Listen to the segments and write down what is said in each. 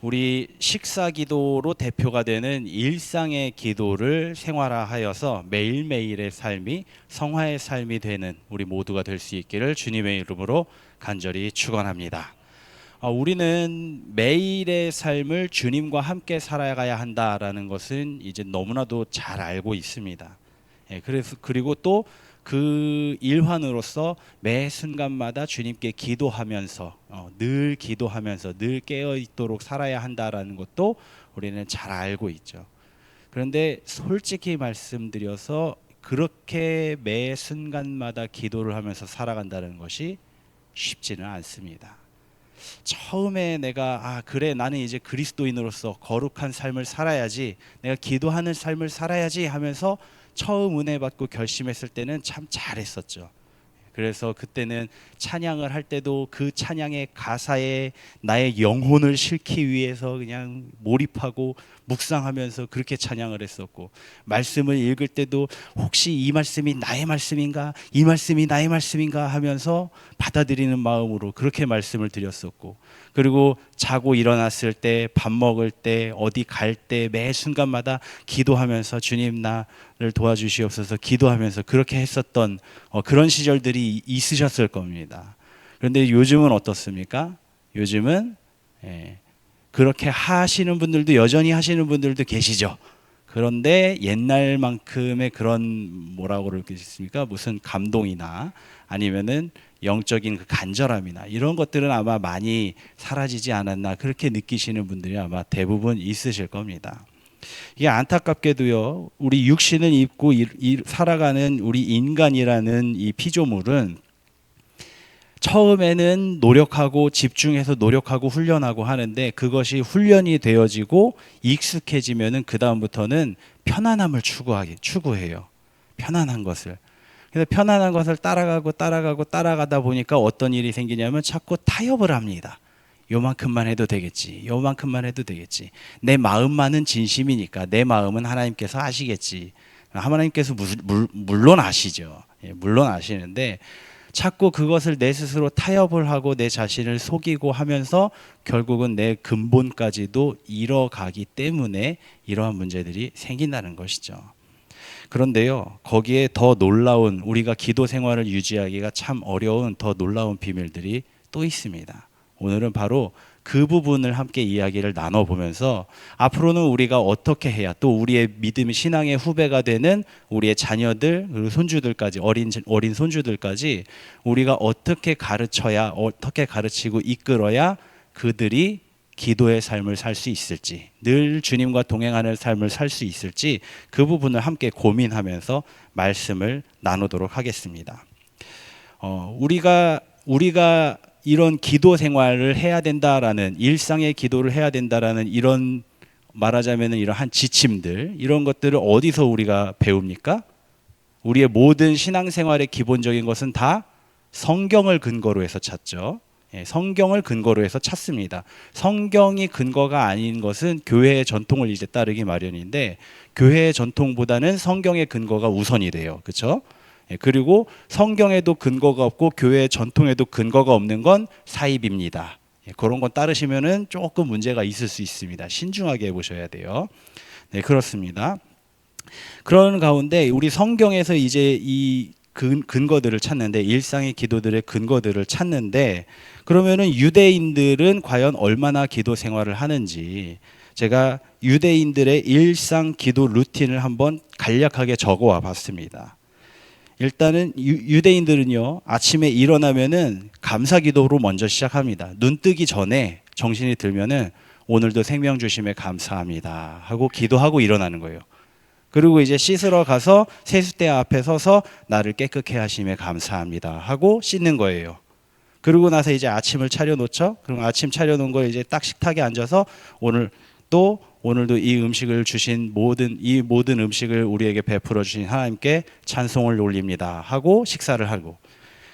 우리 식사 기도로 대표가 되는 일상의 기도를 생활화하여서 매일매일의 삶이 성화의 삶이 되는 우리 모두가 될 수 있기를 주님의 이름으로 간절히 축원합니다. 우리는 매일의 삶을 주님과 함께 살아가야 한다라는 것은 이제 너무나도 잘 알고 있습니다. 그래서 그리고 또 그 일환으로서 매 순간마다 주님께 기도하면서 늘 기도하면서 늘 깨어 있도록 살아야 한다라는 것도 우리는 잘 알고 있죠. 그런데 솔직히 말씀드려서 그렇게 매 순간마다 기도를 하면서 살아간다는 것이 쉽지는 않습니다. 처음에 내가 그래 나는 이제 그리스도인으로서 거룩한 삶을 살아야지, 내가 기도하는 삶을 살아야지 하면서 처음 은혜 받고 결심했을 때는 참 잘했었죠. 그래서 그때는 찬양을 할 때도 그 찬양의 가사에 나의 영혼을 싣기 위해서 그냥 몰입하고 묵상하면서 그렇게 찬양을 했었고, 말씀을 읽을 때도 혹시 이 말씀이 나의 말씀인가, 이 말씀이 나의 말씀인가 하면서 받아들이는 마음으로 그렇게 말씀을 드렸었고, 그리고 자고 일어났을 때, 밥 먹을 때, 어디 갈 때 매 순간마다 기도하면서 주님 나를 도와주시옵소서 기도하면서 그렇게 했었던 그런 시절들이 있으셨을 겁니다. 그런데 요즘은 어떻습니까? 요즘은 그렇게 하시는 분들도 여전히 하시는 분들도 계시죠. 그런데 옛날만큼의 그런 뭐라고 그러겠습니까? 무슨 감동이나 아니면은 영적인 그 간절함이나 이런 것들은 아마 많이 사라지지 않았나, 그렇게 느끼시는 분들이 아마 대부분 있으실 겁니다. 이게 안타깝게도요, 우리 육신을 입고 살아가는 우리 인간이라는 이 피조물은 처음에는 노력하고 집중해서 노력하고 훈련하고 하는데, 그것이 훈련이 되어지고 익숙해지면은 그 다음부터는 편안함을 추구해요. 편안한 것을. 그래서 편안한 것을 따라가다 보니까 어떤 일이 생기냐면 자꾸 타협을 합니다. 요만큼만 해도 되겠지, 요만큼만 해도 되겠지, 내 마음만은 진심이니까 내 마음은 하나님께서 아시겠지. 하나님께서 물론 아시죠. 물론 아시는데 자꾸 그것을 내 스스로 타협을 하고 내 자신을 속이고 하면서 결국은 내 근본까지도 잃어가기 때문에 이러한 문제들이 생긴다는 것이죠. 그런데요, 거기에 더 놀라운, 우리가 기도 생활을 유지하기가 참 어려운 더 놀라운 비밀들이 또 있습니다. 오늘은 바로 그 부분을 함께 이야기를 나눠보면서 앞으로는 우리가 어떻게 해야, 또 우리의 믿음 신앙의 후배가 되는 우리의 자녀들 그리고 손주들까지, 어린 손주들까지 우리가 어떻게 가르쳐야, 어떻게 가르치고 이끌어야 그들이 기도의 삶을 살 수 있을지, 늘 주님과 동행하는 삶을 살 수 있을지, 그 부분을 함께 고민하면서 말씀을 나누도록 하겠습니다. 우리가 이런 기도 생활을 해야 된다라는, 일상의 기도를 해야 된다라는 이런, 말하자면 이러한 지침들, 이런 것들을 어디서 우리가 배웁니까? 우리의 모든 신앙생활의 기본적인 것은 다 성경을 근거로 해서 찾죠. 성경을 근거로 해서 찾습니다. 성경이 근거가 아닌 것은 교회의 전통을 이제 따르기 마련인데, 교회의 전통보다는 성경의 근거가 우선이 돼요. 그렇죠? 그리고 성경에도 근거가 없고 교회의 전통에도 근거가 없는 건 사입입니다. 그런 건 따르시면은 조금 문제가 있을 수 있습니다. 신중하게 해보셔야 돼요. 네, 그렇습니다. 그런 가운데 우리 성경에서 이제 이 근거들을 찾는데, 일상의 기도들의 근거들을 찾는데, 그러면은 유대인들은 과연 얼마나 기도 생활을 하는지 제가 유대인들의 일상 기도 루틴을 한번 간략하게 적어와 봤습니다. 일단은 유대인들은요, 아침에 일어나면은 감사 기도로 먼저 시작합니다. 눈 뜨기 전에 정신이 들면은 오늘도 생명 주심에 감사합니다 하고 기도하고 일어나는 거예요. 그리고 이제 씻으러 가서 세숫대 앞에 서서 나를 깨끗게 하심에 감사합니다 하고 씻는 거예요. 그러고 나서 이제 아침을 차려 놓죠. 그럼 아침 차려 놓은 걸 이제 딱 식탁에 앉아서 오늘도 이 음식을 주신 이 모든 음식을 우리에게 베풀어 주신 하나님께 찬송을 올립니다 하고 식사를 하고,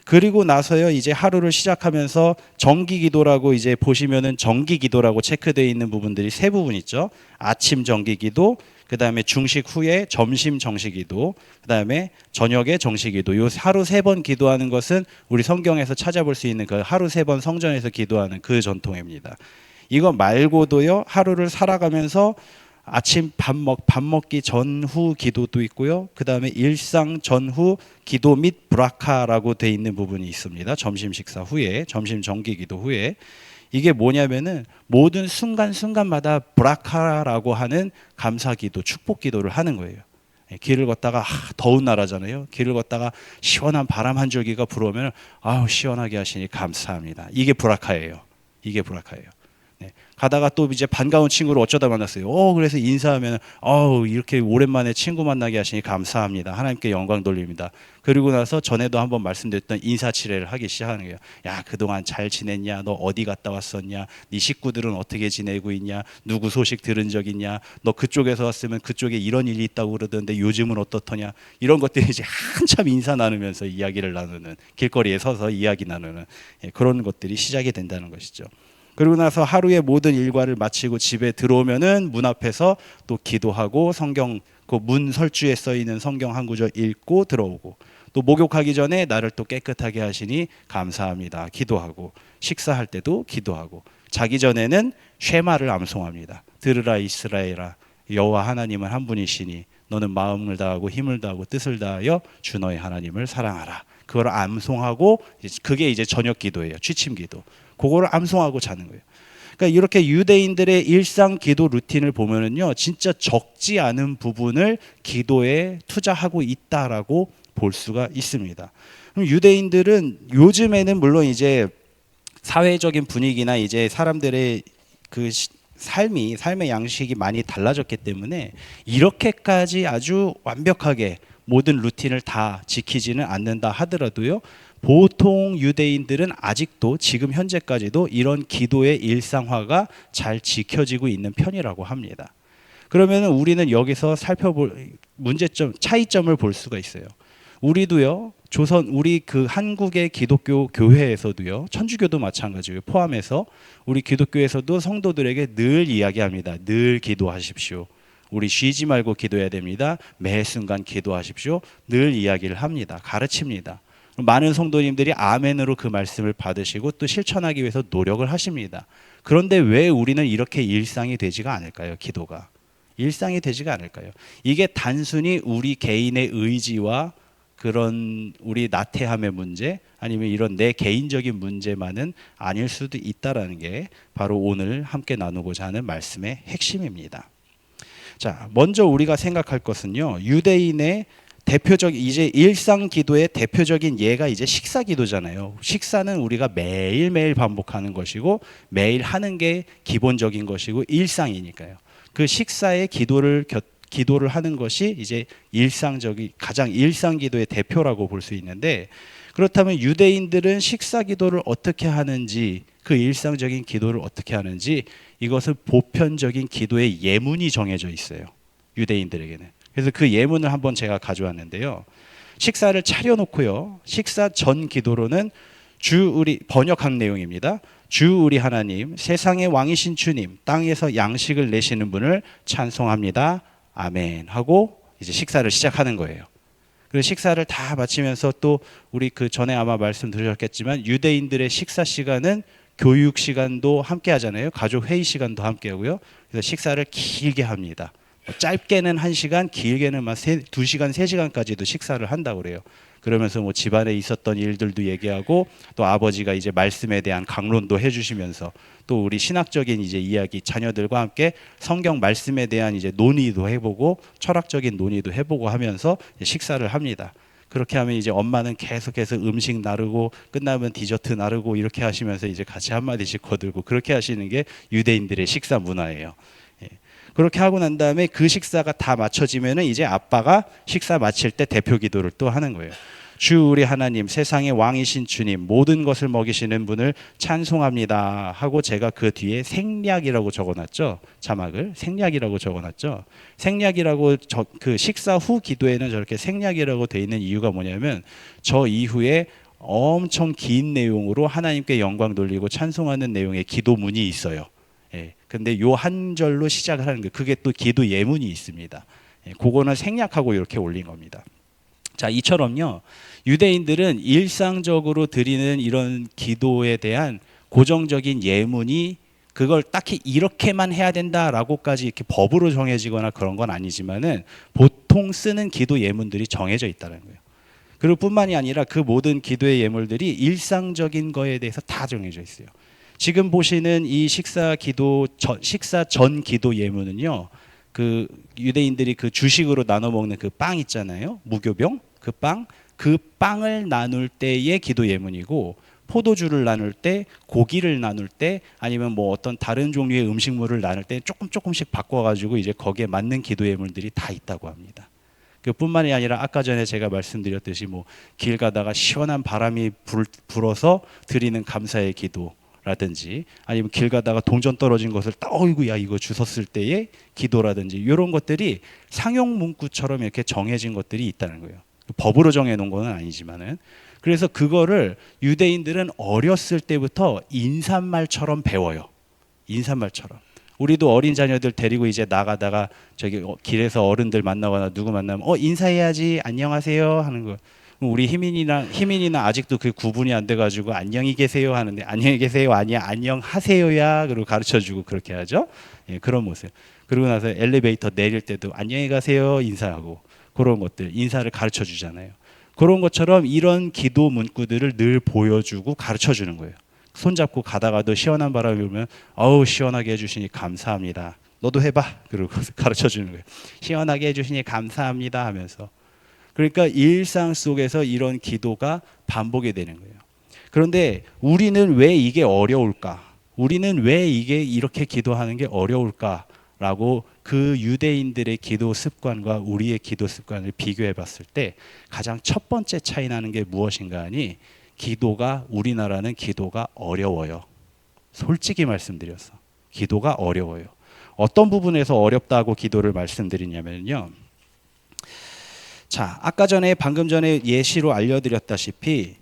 그리고 나서요 이제 하루를 시작하면서 정기 기도라고, 이제 보시면은 정기 기도라고 체크되어 있는 부분들이 세 부분 있죠. 아침 정기 기도, 그 다음에 중식 후에 점심 정식 기도, 그 다음에 저녁에 정식 기도. 요 하루 3번 기도하는 것은 우리 성경에서 찾아볼 수 있는 그 하루 3번 성전에서 기도하는 그 전통입니다. 이거 말고도요, 하루를 살아가면서 아침 밥 먹기 전후 기도도 있고요. 그 다음에 일상 전후 기도 및 브라카라고 돼 있는 부분이 있습니다. 점심 식사 후에, 점심 정기 기도 후에. 이게 뭐냐면은 모든 순간순간마다 브라카라고 하는 감사 기도, 축복 기도를 하는 거예요. 길을 걷다가 더운 나라잖아요. 길을 걷다가 시원한 바람 한 줄기가 불어오면 아우 시원하게 하시니 감사합니다. 이게 브라카예요. 이게 브라카예요. 네. 가다가 또 이제 반가운 친구를 어쩌다 만났어요. 그래서 인사하면 이렇게 오랜만에 친구 만나게 하시니 감사합니다. 하나님께 영광 돌립니다. 그리고 나서 전에도 한번 말씀드렸던 인사치레를 하기 시작하는 거예요. 야, 그동안 잘 지냈냐? 너 어디 갔다 왔었냐? 네 식구들은 어떻게 지내고 있냐? 누구 소식 들은 적 있냐? 너 그쪽에서 왔으면 그쪽에 이런 일이 있다고 그러던데 요즘은 어떻더냐? 이런 것들이 이제 한참 인사 나누면서 이야기를 나누는, 길거리에 서서 이야기 나누는 그런 것들이 시작이 된다는 것이죠. 그리고 나서 하루의 모든 일과를 마치고 집에 들어오면은 문 앞에서 또 기도하고 성경 그 문 설주에 써 있는 성경 한 구절 읽고 들어오고, 또 목욕하기 전에 나를 또 깨끗하게 하시니 감사합니다. 기도하고, 식사할 때도 기도하고, 자기 전에는 쉐마를 암송합니다. 들으라 이스라엘아, 여호와 하나님은 한 분이시니 너는 마음을 다하고 힘을 다하고 뜻을 다하여 주 너의 하나님을 사랑하라. 그걸 암송하고, 그게 이제 저녁 기도예요. 취침 기도. 그거를 암송하고 자는 거예요. 그러니까 이렇게 유대인들의 일상 기도 루틴을 보면은요, 진짜 적지 않은 부분을 기도에 투자하고 있다라고 볼 수가 있습니다. 그럼 유대인들은 요즘에는 물론 이제 사회적인 분위기나 이제 사람들의 그 삶의 양식이 많이 달라졌기 때문에 이렇게까지 아주 완벽하게 모든 루틴을 다 지키지는 않는다 하더라도요, 보통 유대인들은 아직도 지금 현재까지도 이런 기도의 일상화가 잘 지켜지고 있는 편이라고 합니다. 그러면 우리는 여기서 살펴볼 문제점, 차이점을 볼 수가 있어요. 우리도요, 우리 그 한국의 기독교 교회에서도요, 천주교도 마찬가지고요, 포함해서 우리 기독교에서도 성도들에게 늘 이야기합니다. 늘 기도하십시오. 우리 쉬지 말고 기도해야 됩니다. 매 순간 기도하십시오. 늘 이야기를 합니다. 가르칩니다. 많은 성도님들이 아멘으로 그 말씀을 받으시고 또 실천하기 위해서 노력을 하십니다. 그런데 왜 우리는 이렇게 일상이 되지가 않을까요? 기도가 일상이 되지가 않을까요? 이게 단순히 우리 개인의 의지와 그런 우리 나태함의 문제, 아니면 이런 내 개인적인 문제만은 아닐 수도 있다라는 게 바로 오늘 함께 나누고자 하는 말씀의 핵심입니다. 자, 먼저 우리가 생각할 것은요, 유대인의 대표적 이제 일상 기도의 대표적인 예가 이제 식사 기도잖아요. 식사는 우리가 매일매일 반복하는 것이고 매일 하는 게 기본적인 것이고 일상이니까요. 그 식사의 기도를 하는 것이 이제 가장 일상 기도의 대표라고 볼 수 있는데, 그렇다면 유대인들은 식사 기도를 어떻게 하는지, 그 일상적인 기도를 어떻게 하는지, 이것은 보편적인 기도의 예문이 정해져 있어요. 유대인들에게는. 그래서 그 예문을 한번 제가 가져왔는데요. 식사를 차려놓고요, 식사 전 기도로는 번역한 내용입니다. 주 우리 하나님, 세상의 왕이신 주님, 땅에서 양식을 내시는 분을 찬송합니다. 아멘 하고 이제 식사를 시작하는 거예요. 그리고 식사를 다 마치면서 또 우리 그 전에 아마 말씀 드렸겠지만 유대인들의 식사 시간은 교육 시간도 함께 하잖아요. 가족 회의 시간도 함께 하고요. 그래서 식사를 길게 합니다. 짧게는 1시간, 길게는 막 2시간, 3시간까지도 식사를 한다고 그래요. 그러면서 뭐 집안에 있었던 일들도 얘기하고, 또 아버지가 이제 말씀에 대한 강론도 해주시면서, 또 우리 신학적인 이제 이야기, 자녀들과 함께 성경 말씀에 대한 이제 논의도 해보고, 철학적인 논의도 해보고 하면서 식사를 합니다. 그렇게 하면 이제 엄마는 계속해서 음식 나르고, 끝나면 디저트 나르고, 이렇게 하시면서 이제 같이 한마디씩 거들고, 그렇게 하시는 게 유대인들의 식사 문화예요. 그렇게 하고 난 다음에 그 식사가 다 마쳐지면은 이제 아빠가 식사 마칠 때 대표 기도를 또 하는 거예요. 주 우리 하나님, 세상의 왕이신 주님, 모든 것을 먹이시는 분을 찬송합니다 하고, 제가 그 뒤에 생략이라고 적어놨죠. 자막을 생략이라고 적어놨죠. 생략이라고 그 식사 후 기도에는 저렇게 생략이라고 돼 있는 이유가 뭐냐면, 저 이후에 엄청 긴 내용으로 하나님께 영광 돌리고 찬송하는 내용의 기도문이 있어요. 근데 요 한 절로 시작을 하는 게, 그게 또 기도 예문이 있습니다. 그거는 생략하고 이렇게 올린 겁니다. 자, 이처럼요, 유대인들은 일상적으로 드리는 이런 기도에 대한 고정적인 예문이 그걸 딱히 이렇게만 해야 된다라고까지 이렇게 법으로 정해지거나 그런 건 아니지만은 보통 쓰는 기도 예문들이 정해져 있다는 거예요. 그리고 뿐만이 아니라 그 모든 기도의 예물들이 일상적인 거에 대해서 다 정해져 있어요. 지금 보시는 이 식사 전 기도 예문은요. 그 유대인들이 그 주식으로 나눠 먹는 그 빵 있잖아요. 무교병 그 빵을 나눌 때의 기도 예문이고, 포도주를 나눌 때, 고기를 나눌 때, 아니면 뭐 어떤 다른 종류의 음식물을 나눌 때 조금씩 바꿔가지고 이제 거기에 맞는 기도 예물들이 다 있다고 합니다. 그뿐만이 아니라 아까 전에 제가 말씀드렸듯이 뭐 길 가다가 시원한 바람이 불어서 드리는 감사의 기도라든지, 아니면 길 가다가 동전 떨어진 것을 어이구 야 이거 주웠을 때의 기도라든지, 이런 것들이 상용 문구처럼 이렇게 정해진 것들이 있다는 거예요. 법으로 정해놓은 건 아니지만은. 그래서 그거를 유대인들은 어렸을 때부터 인사말처럼 배워요. 인사말처럼. 우리도 어린 자녀들 데리고 이제 나가다가 저기 길에서 어른들 만나거나 누구 만나면 인사해야지 안녕하세요 하는 거. 우리 희민이나 아직도 그 구분이 안 돼가지고 안녕히 계세요 하는데, 안녕히 계세요 아니야 안녕하세요야 그리고 가르쳐주고 그렇게 하죠. 예, 그런 모습. 그러고 나서 엘리베이터 내릴 때도 안녕히 가세요 인사하고, 그런 것들 인사를 가르쳐 주잖아요. 그런 것처럼 이런 기도 문구들을 늘 보여주고 가르쳐 주는 거예요. 손잡고 가다가도 시원한 바람이 불면 어우 시원하게 해주시니 감사합니다. 너도 해봐. 그리고 가르쳐 주는 거예요. 시원하게 해주시니 감사합니다 하면서. 그러니까 일상 속에서 이런 기도가 반복이 되는 거예요. 그런데 우리는 왜 이게 어려울까? 우리는 왜 이게 이렇게 기도하는 게 어려울까라고 그 유대인들의 기도 습관과 우리의 기도 습관을 비교해 봤을 때 가장 첫 번째 차이 나는 게 무엇인가 하니, 우리나라는 기도가 어려워요. 솔직히 말씀드려서 기도가 어려워요. 어떤 부분에서 어렵다고 기도를 말씀드리냐면요. 자, 방금 전에 예시로 알려드렸다시피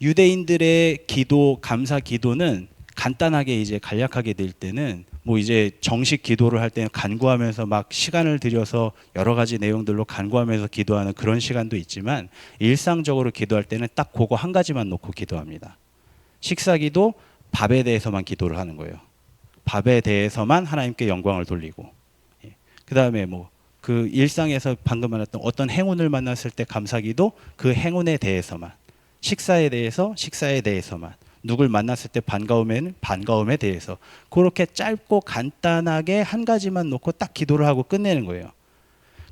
유대인들의 기도, 감사 기도는 간단하게 이제 간략하게 될 때는 뭐 이제 정식 기도를 할 때는 간구하면서 막 시간을 들여서 여러 가지 내용들로 간구하면서 기도하는 그런 시간도 있지만, 일상적으로 기도할 때는 딱 그거 한 가지만 놓고 기도합니다. 식사기도 밥에 대해서만 기도를 하는 거예요. 밥에 대해서만 하나님께 영광을 돌리고, 그 다음에 뭐 그 일상에서 방금 말했던 어떤 행운을 만났을 때 감사기도 그 행운에 대해서만, 식사에 대해서만, 누굴 만났을 때 반가움에는 반가움에 대해서, 그렇게 짧고 간단하게 한 가지만 놓고 딱 기도를 하고 끝내는 거예요.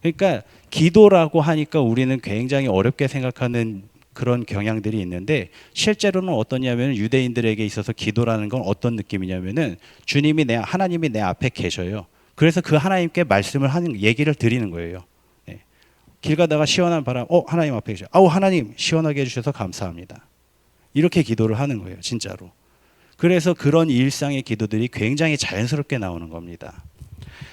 그러니까 기도라고 하니까 우리는 굉장히 어렵게 생각하는 그런 경향들이 있는데, 실제로는 어떠냐면 유대인들에게 있어서 기도라는 건 어떤 느낌이냐면은 하나님이 내 앞에 계셔요. 그래서 그 하나님께 얘기를 드리는 거예요. 네. 길 가다가 시원한 바람, 하나님 앞에 계셔. 하나님 시원하게 해주셔서 감사합니다. 이렇게 기도를 하는 거예요, 진짜로. 그래서 그런 일상의 기도들이 굉장히 자연스럽게 나오는 겁니다.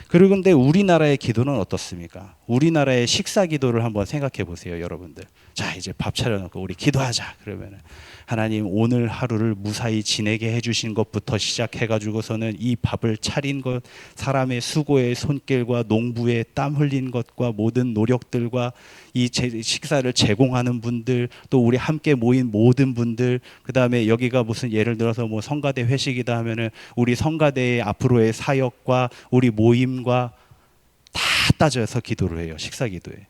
그런데 우리나라의 기도는 어떻습니까? 우리나라의 식사 기도를 한번 생각해 보세요, 여러분들. 자, 이제 밥 차려놓고 우리 기도하자. 그러면은 하나님 오늘 하루를 무사히 지내게 해주신 것부터 시작해가지고서는 이 밥을 차린 것, 사람의 수고의 손길과 농부의 땀 흘린 것과 모든 노력들과 이 식사를 제공하는 분들, 또 우리 함께 모인 모든 분들, 그 다음에 여기가 무슨 예를 들어서 뭐 성가대 회식이다 하면은 우리 성가대의 앞으로의 사역과 우리 모임과 다 따져서 기도를 해요, 식사 기도에.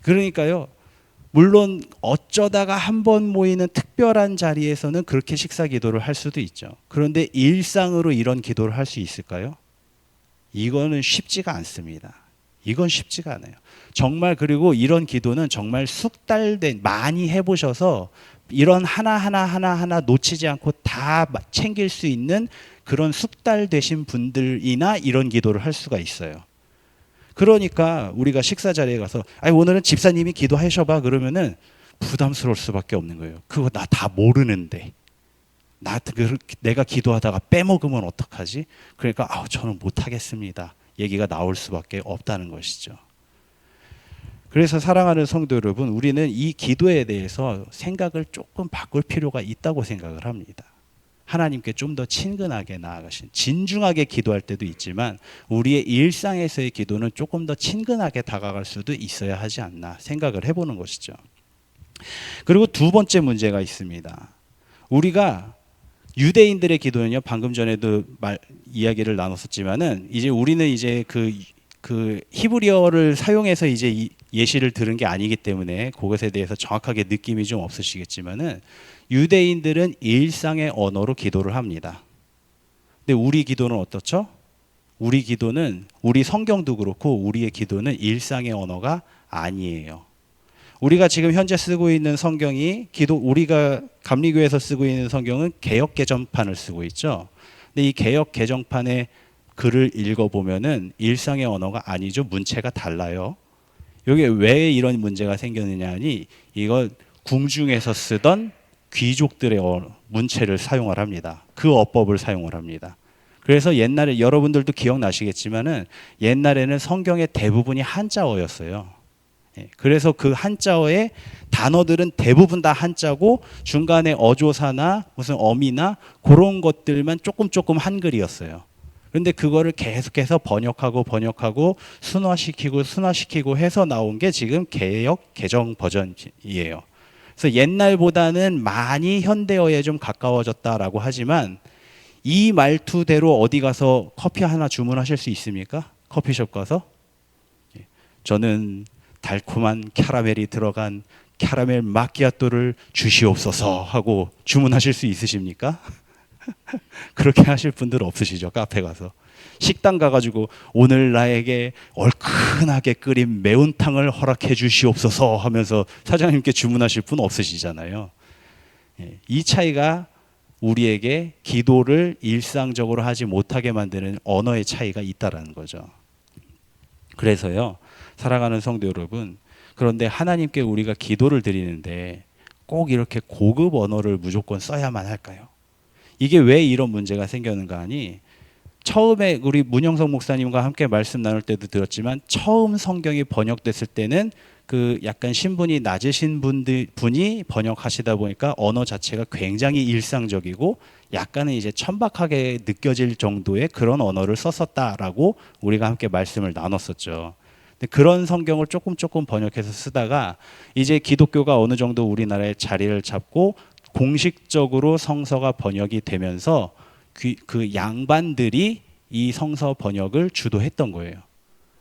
그러니까요, 물론 어쩌다가 한 번 모이는 특별한 자리에서는 그렇게 식사 기도를 할 수도 있죠. 그런데 일상으로 이런 기도를 할 수 있을까요? 이거는 쉽지가 않습니다. 이건 쉽지가 않아요. 정말. 그리고 이런 기도는 정말 숙달된, 많이 해보셔서 이런 하나 놓치지 않고 다 챙길 수 있는 그런 숙달되신 분들이나 이런 기도를 할 수가 있어요. 그러니까 우리가 식사 자리에 가서 오늘은 집사님이 기도하셔봐 그러면은 부담스러울 수밖에 없는 거예요. 그거 나 다 모르는데 내가 기도하다가 빼먹으면 어떡하지? 그러니까 저는 못하겠습니다. 얘기가 나올 수밖에 없다는 것이죠. 그래서 사랑하는 성도 여러분, 우리는 이 기도에 대해서 생각을 조금 바꿀 필요가 있다고 생각을 합니다. 하나님께 좀 더 친근하게 나아가신, 진중하게 기도할 때도 있지만 우리의 일상에서의 기도는 조금 더 친근하게 다가갈 수도 있어야 하지 않나 생각을 해보는 것이죠. 그리고 두 번째 문제가 있습니다. 우리가 유대인들의 기도는요, 방금 전에도 이야기를 나눴었지만은 이제 우리는 이제 그 히브리어를 사용해서 이제 예시를 들은 게 아니기 때문에 그것에 대해서 정확하게 느낌이 좀 없으시겠지만은 유대인들은 일상의 언어로 기도를 합니다. 근데 우리 기도는 어떻죠? 우리 기도는, 우리 성경도 그렇고 우리의 기도는 일상의 언어가 아니에요. 우리가 지금 현재 쓰고 있는 성경이 우리가 감리교에서 쓰고 있는 성경은 개역 개정판을 쓰고 있죠. 근데 이 개역 개정판의 글을 읽어보면은 일상의 언어가 아니죠. 문체가 달라요. 여기에 왜 이런 문제가 생겼느냐 하니 이거 궁중에서 쓰던 귀족들의 문체를 사용을 합니다. 그 어법을 사용을 합니다. 그래서 옛날에 여러분들도 기억나시겠지만은 옛날에는 성경의 대부분이 한자어였어요. 그래서 그 한자어의 단어들은 대부분 다 한자고 중간에 어조사나 무슨 어미나 그런 것들만 조금 한글이었어요. 그런데 그거를 계속해서 번역하고 순화시키고 해서 나온 게 지금 개역 개정 버전이에요. 그래서 옛날보다는 많이 현대어에 좀 가까워졌다라고 하지만 이 말투대로 어디 가서 커피 하나 주문하실 수 있습니까? 커피숍 가서? 저는 달콤한 캐러멜이 들어간 캐러멜 마키아토를 주시옵소서 하고 주문하실 수 있으십니까? 그렇게 하실 분들 없으시죠? 카페 가서. 식당 가가지고 오늘 나에게 얼큰하게 끓인 매운탕을 허락해 주시옵소서 하면서 사장님께 주문하실 분 없으시잖아요. 이 차이가 우리에게 기도를 일상적으로 하지 못하게 만드는 언어의 차이가 있다라는 거죠. 그래서요, 사랑하는 성도 여러분, 그런데 하나님께 우리가 기도를 드리는데 꼭 이렇게 고급 언어를 무조건 써야만 할까요? 이게 왜 이런 문제가 생겼는가 하니, 처음에 우리 문영석 목사님과 함께 말씀 나눌 때도 들었지만 처음 성경이 번역됐을 때는 그 약간 신분이 낮으신 분이 번역하시다 보니까 언어 자체가 굉장히 일상적이고 약간은 이제 천박하게 느껴질 정도의 그런 언어를 썼었다라고 우리가 함께 말씀을 나눴었죠. 근데 그런 성경을 조금 번역해서 쓰다가 이제 기독교가 어느 정도 우리나라에 자리를 잡고 공식적으로 성서가 번역이 되면서 그 양반들이 이 성서 번역을 주도했던 거예요.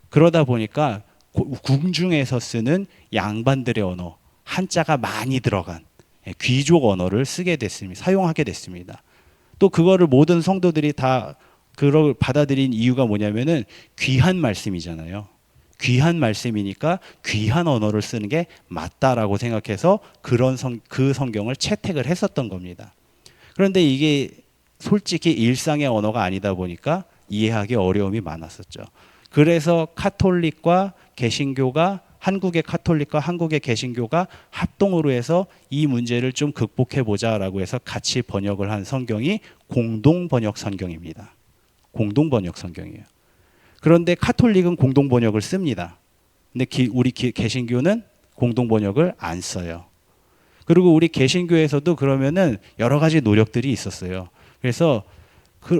그러다 보니까 궁중에서 쓰는 양반들의 언어, 한자가 많이 들어간 귀족 언어를 쓰게 됐습니다. 사용하게 됐습니다. 또 그거를 모든 성도들이 다 그걸 받아들인 이유가 뭐냐면은 귀한 말씀이잖아요. 귀한 말씀이니까 귀한 언어를 쓰는 게 맞다라고 생각해서 그 성경을 채택을 했었던 겁니다. 그런데 이게 솔직히 일상의 언어가 아니다 보니까 이해하기 어려움이 많았었죠. 그래서 카톨릭과 개신교가, 한국의 카톨릭과 한국의 개신교가 합동으로 해서 이 문제를 좀 극복해 보자라고 해서 같이 번역을 한 성경이 공동 번역 성경입니다. 공동 번역 성경이에요. 그런데 카톨릭은 공동 번역을 씁니다. 근데 우리 개신교는 공동 번역을 안 써요. 그리고 우리 개신교에서도 그러면은 여러 가지 노력들이 있었어요. 그래서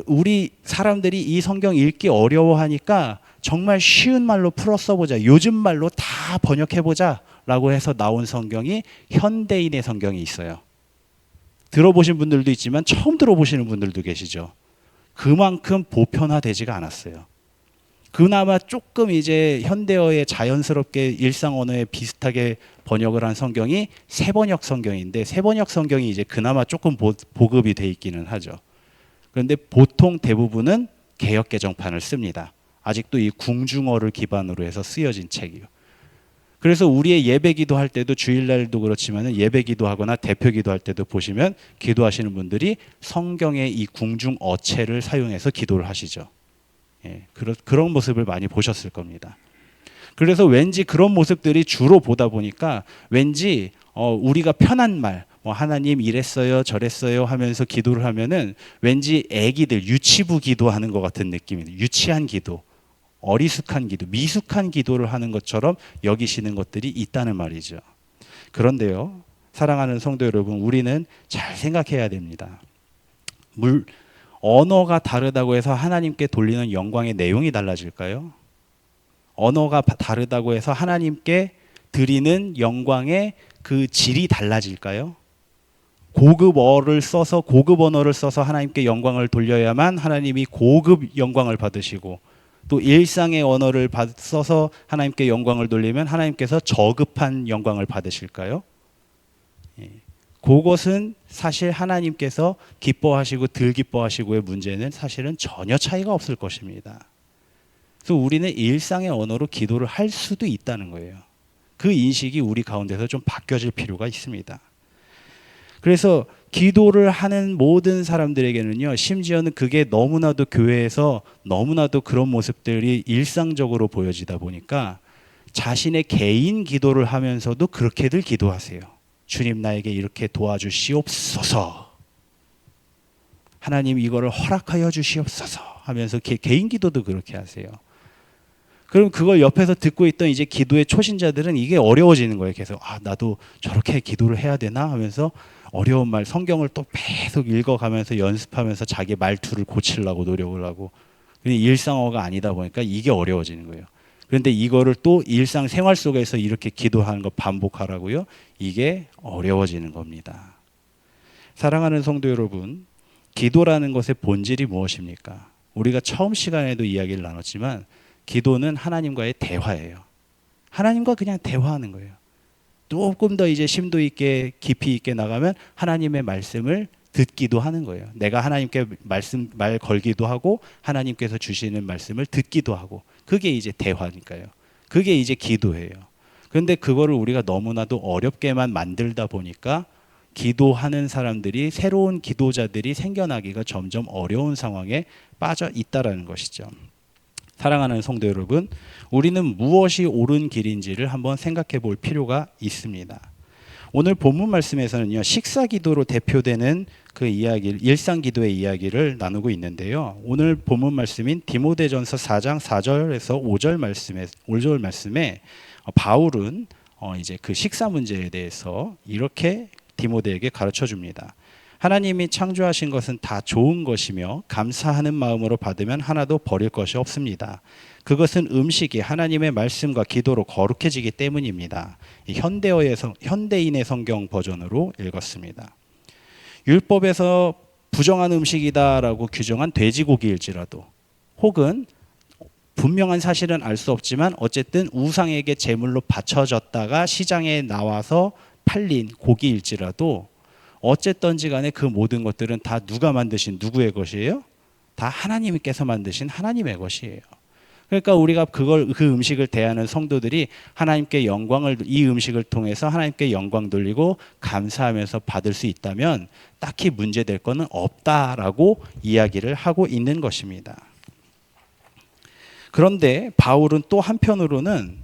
우리 사람들이 이 성경 읽기 어려워하니까 정말 쉬운 말로 풀어 써보자. 요즘 말로 다 번역해보자. 라고 해서 나온 성경이 현대인의 성경이 있어요. 들어보신 분들도 있지만 처음 들어보시는 분들도 계시죠. 그만큼 보편화되지가 않았어요. 그나마 조금 이제 현대어에 자연스럽게 일상 언어에 비슷하게 번역을 한 성경이 새번역 성경인데, 새번역 성경이 이제 그나마 조금 보급이 돼 있기는 하죠. 그런데 보통 대부분은 개역 개정판을 씁니다. 아직도 이 궁중어를 기반으로 해서 쓰여진 책이요. 그래서 우리의 예배 기도할 때도 주일날도 그렇지만 예배 기도하거나 대표 기도할 때도 보시면 기도하시는 분들이 성경의 이 궁중 어체를 사용해서 기도를 하시죠. 그런 모습을 많이 보셨을 겁니다. 그래서 왠지 그런 모습들이 주로 보다 보니까 왠지 우리가 편한 말, 뭐 하나님 이랬어요 저랬어요 하면서 기도를 하면은 왠지 애기들 유치부 기도하는 것 같은 느낌이에요. 유치한 기도, 어리숙한 기도, 미숙한 기도를 하는 것처럼 여기시는 것들이 있다는 말이죠. 그런데요, 사랑하는 성도 여러분, 우리는 잘 생각해야 됩니다. 언어가 다르다고 해서 하나님께 돌리는 영광의 내용이 달라질까요? 언어가 다르다고 해서 하나님께 드리는 영광의 그 질이 달라질까요? 고급 언어를 써서 하나님께 영광을 돌려야만 하나님이 고급 영광을 받으시고, 또 일상의 언어를 써서 하나님께 영광을 돌리면 하나님께서 저급한 영광을 받으실까요? 예. 그것은 사실 하나님께서 기뻐하시고 덜 기뻐하시고의 문제는 사실은 전혀 차이가 없을 것입니다. 그래서 우리는 일상의 언어로 기도를 할 수도 있다는 거예요. 그 인식이 우리 가운데서 좀 바뀌어질 필요가 있습니다. 그래서 기도를 하는 모든 사람들에게는요, 심지어는 그게 너무나도 교회에서 너무나도 그런 모습들이 일상적으로 보여지다 보니까 자신의 개인 기도를 하면서도 그렇게들 기도하세요. 주님, 나에게 이렇게 도와주시옵소서. 하나님, 이거를 허락하여 주시옵소서 하면서 개인 기도도 그렇게 하세요. 그럼 그걸 옆에서 듣고 있던 이제 기도의 초신자들은 이게 어려워지는 거예요. 계속 나도 저렇게 기도를 해야 되나 하면서 어려운 말, 성경을 또 계속 읽어가면서 연습하면서 자기 말투를 고치려고 노력을 하고, 근데 일상어가 아니다 보니까 이게 어려워지는 거예요. 그런데 이거를 또 일상생활 속에서 이렇게 기도하는 거 반복하라고요? 이게 어려워지는 겁니다. 사랑하는 성도 여러분, 기도라는 것의 본질이 무엇입니까? 우리가 처음 시간에도 이야기를 나눴지만 기도는 하나님과의 대화예요. 하나님과 그냥 대화하는 거예요. 조금 더 이제 심도 있게 깊이 있게 나가면 하나님의 말씀을 듣기도 하는 거예요. 내가 하나님께 말 걸기도 하고 하나님께서 주시는 말씀을 듣기도 하고, 그게 이제 대화니까요. 그게 이제 기도예요. 그런데 그거를 우리가 너무나도 어렵게만 만들다 보니까 기도하는 사람들이, 새로운 기도자들이 생겨나기가 점점 어려운 상황에 빠져 있다라는 것이죠. 사랑하는 성도 여러분, 우리는 무엇이 옳은 길인지를 한번 생각해 볼 필요가 있습니다. 오늘 본문 말씀에서는요, 식사 기도로 대표되는 그 이야기, 일상 기도의 이야기를 나누고 있는데요. 오늘 본문 말씀인 디모데전서 4장 4절에서 5절 말씀에 바울은 이제 그 식사 문제에 대해서 이렇게 디모데에게 가르쳐 줍니다. 하나님이 창조하신 것은 다 좋은 것이며 감사하는 마음으로 받으면 하나도 버릴 것이 없습니다. 그것은 음식이 하나님의 말씀과 기도로 거룩해지기 때문입니다. 현대인의 성경 버전으로 읽었습니다. 율법에서 부정한 음식이다라고 규정한 돼지고기일지라도, 혹은 분명한 사실은 알 수 없지만 어쨌든 우상에게 제물로 바쳐졌다가 시장에 나와서 팔린 고기일지라도, 어쨌든지 간에 그 모든 것들은 다 누가 만드신 누구의 것이에요? 다 하나님께서 만드신 하나님의 것이에요. 그러니까 우리가 그 음식을 대하는 성도들이 하나님께 이 음식을 통해서 하나님께 영광 돌리고 감사하면서 받을 수 있다면 딱히 문제될 거는 없다라고 이야기를 하고 있는 것입니다. 그런데 바울은 또 한편으로는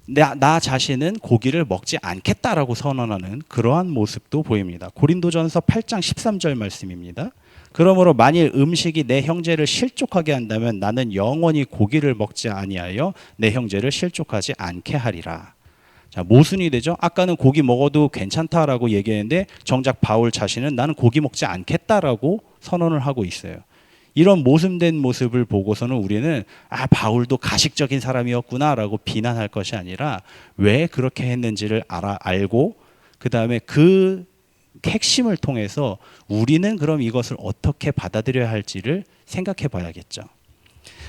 나 자신은 고기를 먹지 않겠다라고 선언하는 그러한 모습도 보입니다. 고린도전서 8장 13절 말씀입니다. 그러므로 만일 음식이 내 형제를 실족하게 한다면 나는 영원히 고기를 먹지 아니하여 내 형제를 실족하지 않게 하리라. 자, 모순이 되죠. 아까는 고기 먹어도 괜찮다라고 얘기했는데 정작 바울 자신은 나는 고기 먹지 않겠다라고 선언을 하고 있어요. 이런 모순된 모습을 보고서는 우리는 바울도 가식적인 사람이었구나라고 비난할 것이 아니라 왜 그렇게 했는지를 알고, 그 다음에 그 핵심을 통해서 우리는 그럼 이것을 어떻게 받아들여야 할지를 생각해 봐야겠죠.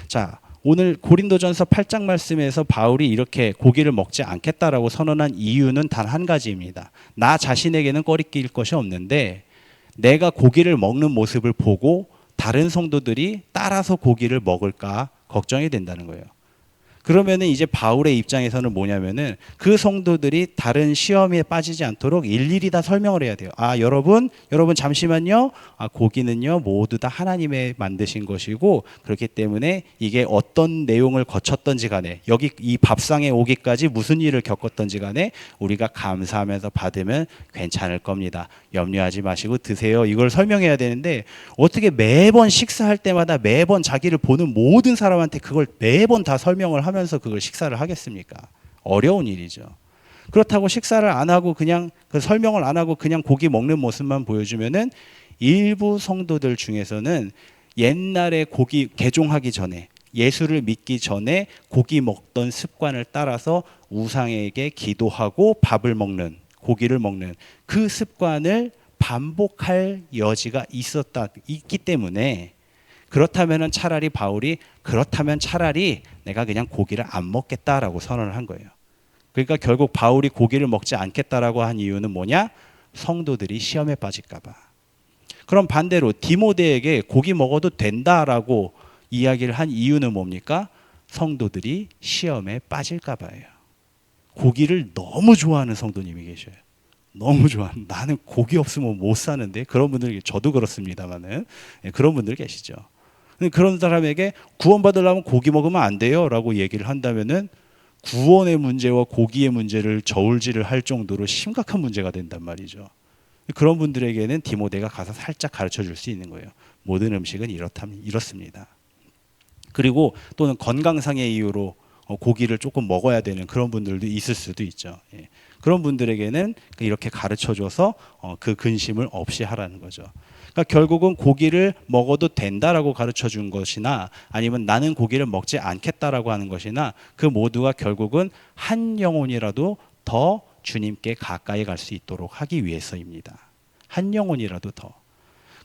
자, 오늘 고린도전서 8장 말씀에서 바울이 이렇게 고기를 먹지 않겠다라고 선언한 이유는 단 한 가지입니다. 나 자신에게는 꺼리낄 것이 없는데 내가 고기를 먹는 모습을 보고 다른 성도들이 따라서 고기를 먹을까 걱정이 된다는 거예요. 그러면은 이제 바울의 입장에서는 뭐냐면은 그 성도들이 다른 시험에 빠지지 않도록 일일이 다 설명을 해야 돼요. 여러분 잠시만요. 고기는요 모두 다 하나님의 만드신 것이고, 그렇기 때문에 이게 어떤 내용을 거쳤던지 간에, 여기 이 밥상에 오기까지 무슨 일을 겪었던지 간에 우리가 감사하면서 받으면 괜찮을 겁니다. 염려하지 마시고 드세요. 이걸 설명해야 되는데 어떻게 매번 식사할 때마다 매번 자기를 보는 모든 사람한테 그걸 매번 다 설명을 하면서 그걸 식사를 하겠습니까? 어려운 일이죠. 그렇다고 식사를 안 하고 그냥 그 설명을 안 하고 그냥 고기 먹는 모습만 보여주면은 일부 성도들 중에서는 옛날에 고기 개종하기 전에, 예수를 믿기 전에 고기 먹던 습관을 따라서 우상에게 기도하고 밥을 먹는, 고기를 먹는 그 습관을 반복할 여지가 있기 때문에 그렇다면 차라리 바울이 그렇다면 차라리 내가 그냥 고기를 안 먹겠다라고 선언을 한 거예요. 그러니까 결국 바울이 고기를 먹지 않겠다라고 한 이유는 뭐냐? 성도들이 시험에 빠질까 봐. 그럼 반대로 디모데에게 고기 먹어도 된다라고 이야기를 한 이유는 뭡니까? 성도들이 시험에 빠질까 봐요. 고기를 너무 좋아하는 성도님이 계셔요. 너무 좋아. 나는 고기 없으면 못 사는데. 그런 분들, 저도 그렇습니다만은 그런 분들 계시죠. 그런 사람에게 구원받으려면 고기 먹으면 안 돼요 라고 얘기를 한다면은 구원의 문제와 고기의 문제를 저울질을 할 정도로 심각한 문제가 된단 말이죠. 그런 분들에게는 디모데가 가서 살짝 가르쳐 줄 수 있는 거예요. 모든 음식은 이렇습니다. 그리고 또는 건강상의 이유로 고기를 조금 먹어야 되는 그런 분들도 있을 수도 있죠. 예. 그런 분들에게는 이렇게 가르쳐줘서 그 근심을 없이 하라는 거죠. 그러니까 결국은 고기를 먹어도 된다라고 가르쳐준 것이나 아니면 나는 고기를 먹지 않겠다라고 하는 것이나 그 모두가 결국은 한 영혼이라도 더 주님께 가까이 갈 수 있도록 하기 위해서입니다. 한 영혼이라도 더.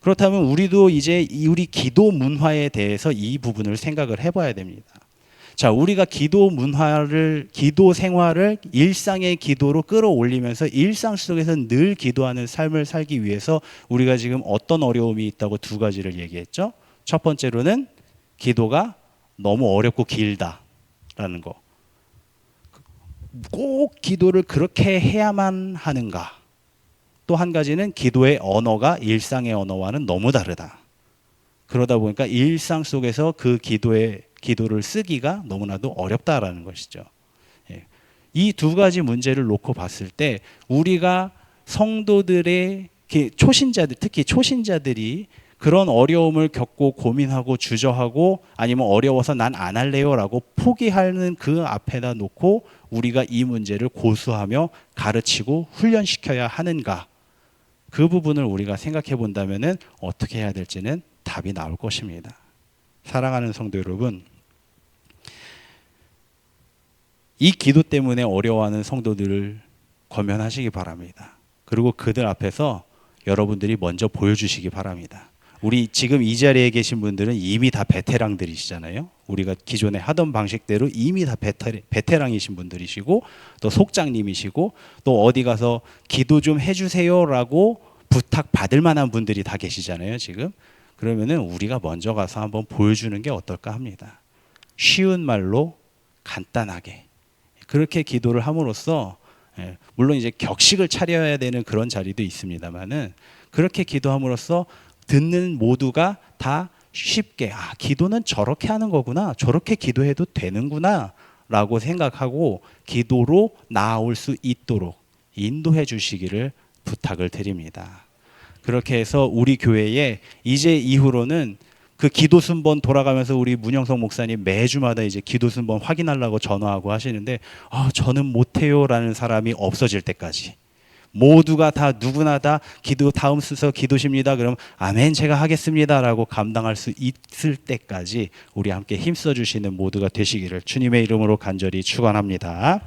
그렇다면 우리도 이제 우리 기도 문화에 대해서 이 부분을 생각을 해봐야 됩니다. 자, 우리가 기도 문화를, 기도 생활을 일상의 기도로 끌어올리면서 일상 속에서 늘 기도하는 삶을 살기 위해서 우리가 지금 어떤 어려움이 있다고 두 가지를 얘기했죠. 첫 번째로는 기도가 너무 어렵고 길다라는 거. 꼭 기도를 그렇게 해야만 하는가. 또 한 가지는 기도의 언어가 일상의 언어와는 너무 다르다. 그러다 보니까 일상 속에서 그 기도를 쓰기가 너무나도 어렵다라는 것이죠. 예. 이 두 가지 문제를 놓고 봤을 때 우리가 성도들의 초신자들, 특히 초신자들이 그런 어려움을 겪고 고민하고 주저하고 아니면 어려워서 난 안 할래요라고 포기하는 그 앞에다 놓고 우리가 이 문제를 고수하며 가르치고 훈련시켜야 하는가? 그 부분을 우리가 생각해 본다면은 어떻게 해야 될지는 답이 나올 것입니다. 사랑하는 성도 여러분, 이 기도 때문에 어려워하는 성도들을 권면하시기 바랍니다. 그리고 그들 앞에서 여러분들이 먼저 보여주시기 바랍니다. 우리 지금 이 자리에 계신 분들은 이미 다 베테랑들이시잖아요. 우리가 기존에 하던 방식대로 이미 다 베테랑이신 분들이시고 또 속장님이시고 또 어디 가서 기도 좀 해주세요라고 부탁받을 만한 분들이 다 계시잖아요. 지금. 그러면은 우리가 먼저 가서 한번 보여주는 게 어떨까 합니다. 쉬운 말로 간단하게 그렇게 기도를 함으로써 물론 이제 격식을 차려야 되는 그런 자리도 있습니다만은 그렇게 기도함으로써 듣는 모두가 다 쉽게 기도는 저렇게 하는 거구나, 저렇게 기도해도 되는구나 라고 생각하고 기도로 나아올 수 있도록 인도해 주시기를 부탁을 드립니다. 그렇게 해서 우리 교회에 이제 이후로는 그 기도 순번 돌아가면서 우리 문영석 목사님 매주마다 이제 기도 순번 확인하려고 전화하고 하시는데 저는 못해요라는 사람이 없어질 때까지 모두가 다 누구나 다 기도 다음 순서 기도십니다. 그럼 아멘 제가 하겠습니다라고 감당할 수 있을 때까지 우리 함께 힘써 주시는 모두가 되시기를 주님의 이름으로 간절히 축원합니다.